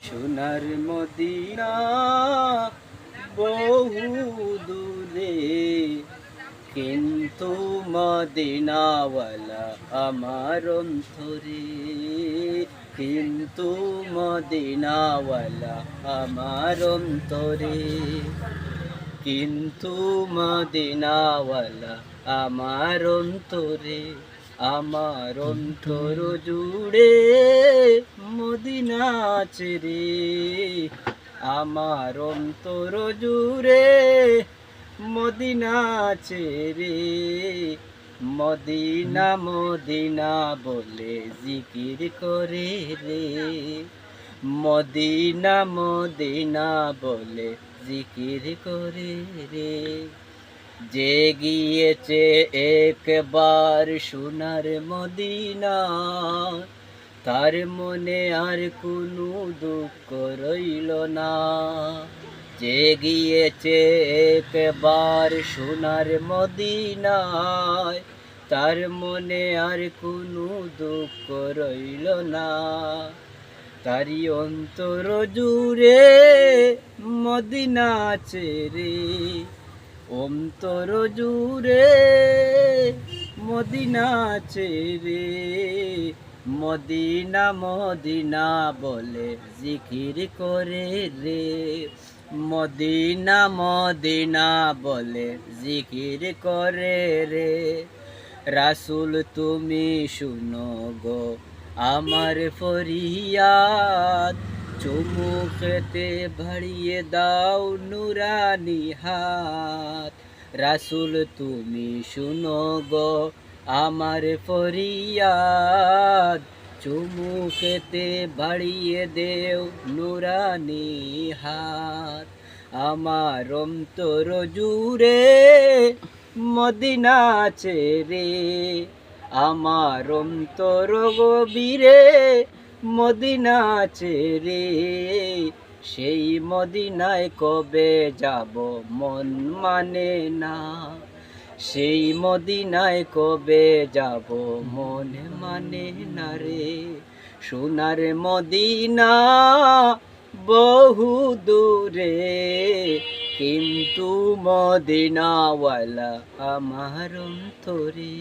সোনার মদিনা বহু দূরে, কিন্তু মদিনাওয়ালা আমার অন্তরে, কিন্তু মদিনাওয়ালা আমার অন্তরে, কিন্তু মদিনাওয়ালা আমার অন্তরে, আমার অন্তর জুড়ে মদিনা আছে রে, আমার অন্তর জুড়ে মদিনা আছে রে। মদিনা মদিনা বলে জিকির করে রে, মদিনা মদিনা বলে জিকির করে রে। যে গিয়েছে একবার সোনার মদিনা, তার মনে আর কোনো দুঃখ রইল না। যে গিয়েছে একবার সোনার মদিনায়, তার মনে আর কোনো দুঃখ রইল না। তারি অন্তর জুড়ে মদিনা আছে রে, অন্তর জুড়ে মদিনা আছে রে। মদিনা মদিনা বলে জিকির করে রে, মদিনা মদিনা বলে জিকির করে রে। রাসূল তুমি শুনো গো আমার ফরিয়াদ, চুমু খেতে বাড়িয়ে দাও নুরানি হাত। রাসূল তুমি শুনো গো আমার ফরিয়াদ, চুমু খেতে বাড়িয়ে দেও নুরানি হাত। আমার অন্তর জুড়ে মদিনা আছে রে, আমার অন্তর গভীরে মদিনা আছে রে। সেই মদিনায় কবে যাব মন মানে না, সেই মদিনায় কবে যাব মন মানে না রে। সোনার মদিনা বহু দূরে, কিন্তু মদিনাওয়ালা আমার অন্তরে।